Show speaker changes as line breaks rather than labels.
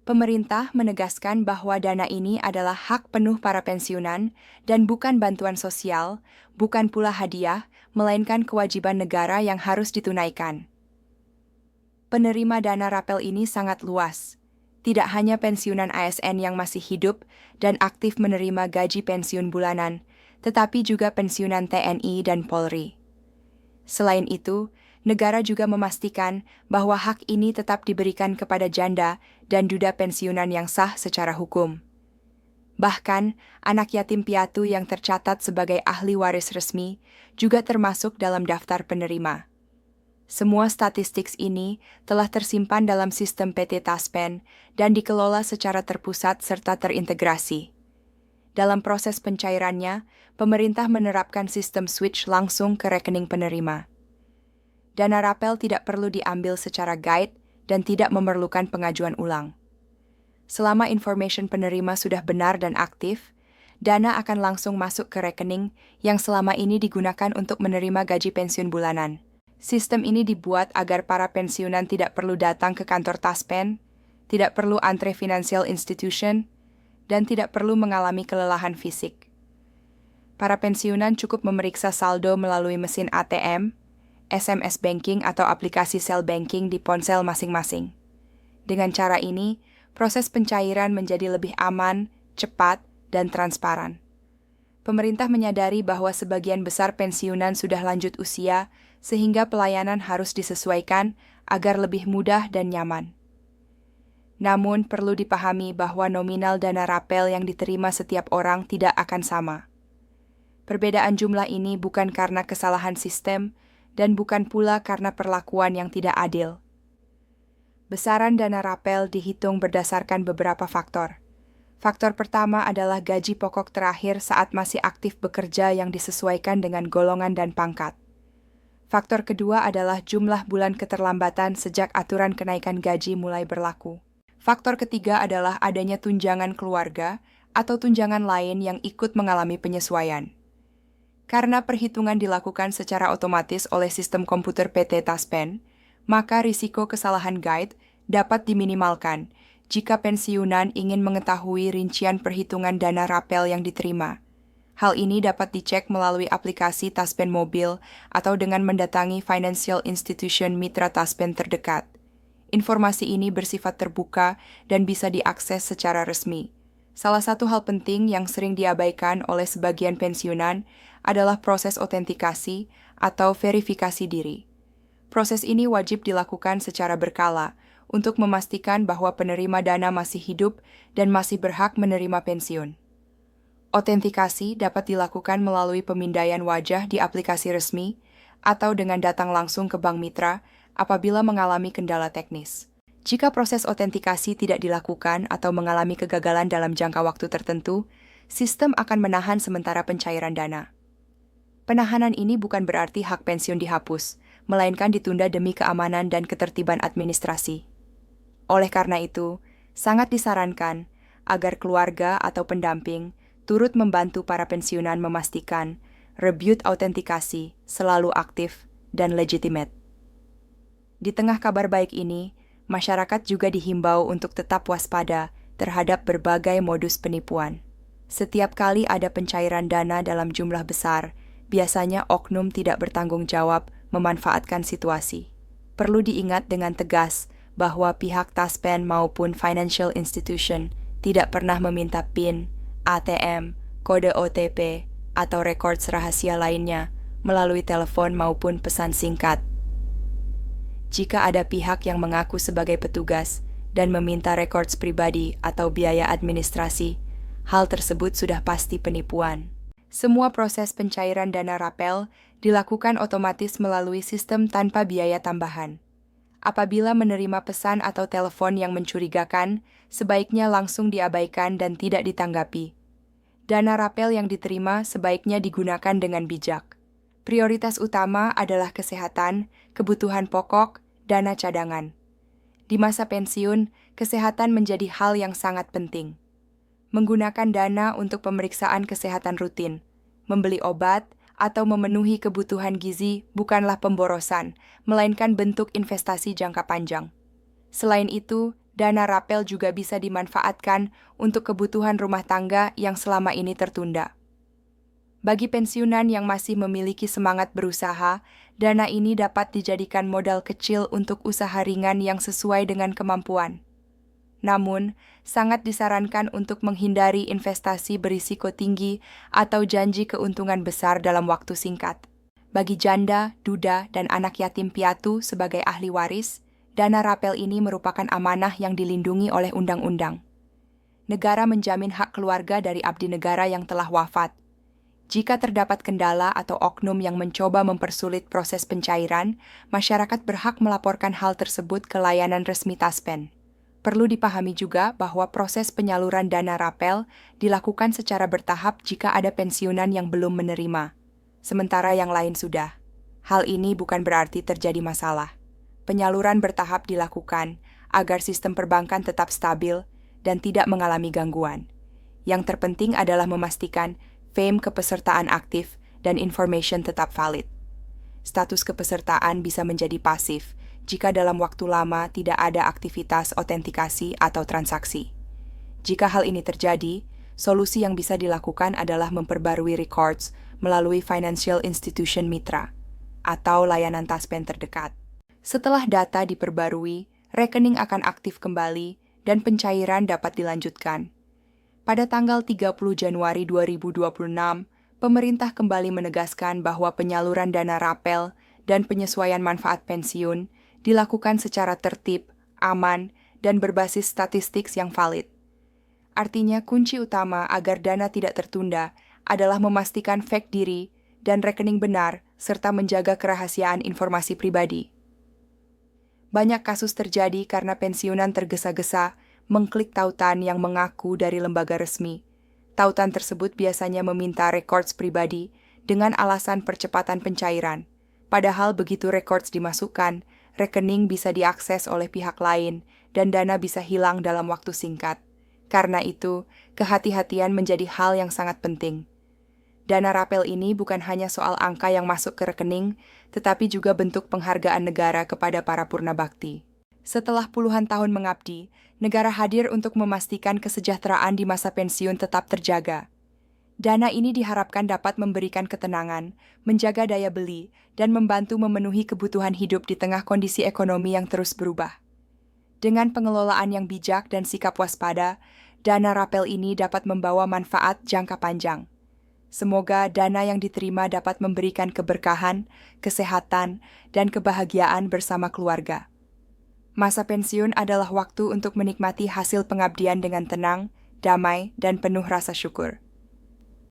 Pemerintah menegaskan bahwa dana ini adalah hak penuh para pensiunan dan bukan bantuan sosial, bukan pula hadiah, melainkan kewajiban negara yang harus ditunaikan. Penerima dana rapel ini sangat luas. Tidak hanya pensiunan ASN yang masih hidup dan aktif menerima gaji pensiun bulanan, tetapi juga pensiunan TNI dan Polri. Selain itu, negara juga memastikan bahwa hak ini tetap diberikan kepada janda dan duda pensiunan yang sah secara hukum. Bahkan, anak yatim piatu yang tercatat sebagai ahli waris resmi juga termasuk dalam daftar penerima. Semua statistik ini telah tersimpan dalam sistem PT Taspen dan dikelola secara terpusat serta terintegrasi. Dalam proses pencairannya, pemerintah menerapkan sistem switch langsung ke rekening penerima. Dana rapel tidak perlu diambil secara guide dan tidak memerlukan pengajuan ulang. Selama information penerima sudah benar dan aktif, dana akan langsung masuk ke rekening yang selama ini digunakan untuk menerima gaji pensiun bulanan. Sistem ini dibuat agar para pensiunan tidak perlu datang ke kantor Taspen, tidak perlu antre financial institution, dan tidak perlu mengalami kelelahan fisik. Para pensiunan cukup memeriksa saldo melalui mesin ATM, SMS banking atau aplikasi cell banking di ponsel masing-masing. Dengan cara ini, proses pencairan menjadi lebih aman, cepat, dan transparan. Pemerintah menyadari bahwa sebagian besar pensiunan sudah lanjut usia, sehingga pelayanan harus disesuaikan agar lebih mudah dan nyaman. Namun, perlu dipahami bahwa nominal dana rapel yang diterima setiap orang tidak akan sama. Perbedaan jumlah ini bukan karena kesalahan sistem dan bukan pula karena perlakuan yang tidak adil. Besaran dana rapel dihitung berdasarkan beberapa faktor. Faktor pertama adalah gaji pokok terakhir saat masih aktif bekerja yang disesuaikan dengan golongan dan pangkat. Faktor kedua adalah jumlah bulan keterlambatan sejak aturan kenaikan gaji mulai berlaku. Faktor ketiga adalah adanya tunjangan keluarga atau tunjangan lain yang ikut mengalami penyesuaian. Karena perhitungan dilakukan secara otomatis oleh sistem komputer PT Taspen, maka risiko kesalahan guide dapat diminimalkan jika pensiunan ingin mengetahui rincian perhitungan dana rapel yang diterima. Hal ini dapat dicek melalui aplikasi Taspen Mobil atau dengan mendatangi financial institution mitra Taspen terdekat. Informasi ini bersifat terbuka dan bisa diakses secara resmi. Salah satu hal penting yang sering diabaikan oleh sebagian pensiunan adalah proses otentikasi atau verifikasi diri. Proses ini wajib dilakukan secara berkala untuk memastikan bahwa penerima dana masih hidup dan masih berhak menerima pensiun. Otentikasi dapat dilakukan melalui pemindaian wajah di aplikasi resmi atau dengan datang langsung ke bank mitra apabila mengalami kendala teknis. Jika proses otentikasi tidak dilakukan atau mengalami kegagalan dalam jangka waktu tertentu, sistem akan menahan sementara pencairan dana. Penahanan ini bukan berarti hak pensiun dihapus, melainkan ditunda demi keamanan dan ketertiban administrasi. Oleh karena itu, sangat disarankan agar keluarga atau pendamping turut membantu para pensiunan memastikan rebut autentikasi selalu aktif dan legitimate. Di tengah kabar baik ini, masyarakat juga dihimbau untuk tetap waspada terhadap berbagai modus penipuan. Setiap kali ada pencairan dana dalam jumlah besar, biasanya oknum tidak bertanggung jawab memanfaatkan situasi. Perlu diingat dengan tegas bahwa pihak Taspen maupun financial institution tidak pernah meminta PIN, ATM, kode OTP, atau records rahasia lainnya melalui telepon maupun pesan singkat. Jika ada pihak yang mengaku sebagai petugas dan meminta records pribadi atau biaya administrasi, hal tersebut sudah pasti penipuan. Semua proses pencairan dana rapel dilakukan otomatis melalui sistem tanpa biaya tambahan. Apabila menerima pesan atau telepon yang mencurigakan, sebaiknya langsung diabaikan dan tidak ditanggapi. Dana rapel yang diterima sebaiknya digunakan dengan bijak. Prioritas utama adalah kesehatan, kebutuhan pokok, dana cadangan. Di masa pensiun, kesehatan menjadi hal yang sangat penting. Menggunakan dana untuk pemeriksaan kesehatan rutin, membeli obat, atau memenuhi kebutuhan gizi bukanlah pemborosan, melainkan bentuk investasi jangka panjang. Selain itu, dana rapel juga bisa dimanfaatkan untuk kebutuhan rumah tangga yang selama ini tertunda. Bagi pensiunan yang masih memiliki semangat berusaha, dana ini dapat dijadikan modal kecil untuk usaha ringan yang sesuai dengan kemampuan. Namun, sangat disarankan untuk menghindari investasi berisiko tinggi atau janji keuntungan besar dalam waktu singkat. Bagi janda, duda, dan anak yatim piatu sebagai ahli waris, dana rapel ini merupakan amanah yang dilindungi oleh undang-undang. Negara menjamin hak keluarga dari abdi negara yang telah wafat. Jika terdapat kendala atau oknum yang mencoba mempersulit proses pencairan, masyarakat berhak melaporkan hal tersebut ke layanan resmi Taspen. Perlu dipahami juga bahwa proses penyaluran dana rapel dilakukan secara bertahap jika ada pensiunan yang belum menerima, sementara yang lain sudah. Hal ini bukan berarti terjadi masalah. Penyaluran bertahap dilakukan agar sistem perbankan tetap stabil dan tidak mengalami gangguan. Yang terpenting adalah memastikan FAME kepesertaan aktif dan information tetap valid. Status kepesertaan bisa menjadi pasif jika dalam waktu lama tidak ada aktivitas autentikasi atau transaksi. Jika hal ini terjadi, solusi yang bisa dilakukan adalah memperbarui records melalui Financial Institution Mitra atau layanan Taspen terdekat. Setelah data diperbarui, rekening akan aktif kembali dan pencairan dapat dilanjutkan. Pada tanggal 30 Januari 2026, pemerintah kembali menegaskan bahwa penyaluran dana rapel dan penyesuaian manfaat pensiun dilakukan secara tertib, aman, dan berbasis statistik yang valid. Artinya, kunci utama agar dana tidak tertunda adalah memastikan fake diri dan rekening benar, serta menjaga kerahasiaan informasi pribadi. Banyak kasus terjadi karena pensiunan tergesa-gesa mengklik tautan yang mengaku dari lembaga resmi. Tautan tersebut biasanya meminta records pribadi dengan alasan percepatan pencairan. Padahal begitu records dimasukkan, rekening bisa diakses oleh pihak lain dan dana bisa hilang dalam waktu singkat. Karena itu, kehati-hatian menjadi hal yang sangat penting. Dana rapel ini bukan hanya soal angka yang masuk ke rekening, tetapi juga bentuk penghargaan negara kepada para purna bakti. Setelah puluhan tahun mengabdi, negara hadir untuk memastikan kesejahteraan di masa pensiun tetap terjaga. Dana ini diharapkan dapat memberikan ketenangan, menjaga daya beli, dan membantu memenuhi kebutuhan hidup di tengah kondisi ekonomi yang terus berubah. Dengan pengelolaan yang bijak dan sikap waspada, dana rapel ini dapat membawa manfaat jangka panjang. Semoga dana yang diterima dapat memberikan keberkahan, kesehatan, dan kebahagiaan bersama keluarga. Masa pensiun adalah waktu untuk menikmati hasil pengabdian dengan tenang, damai, dan penuh rasa syukur.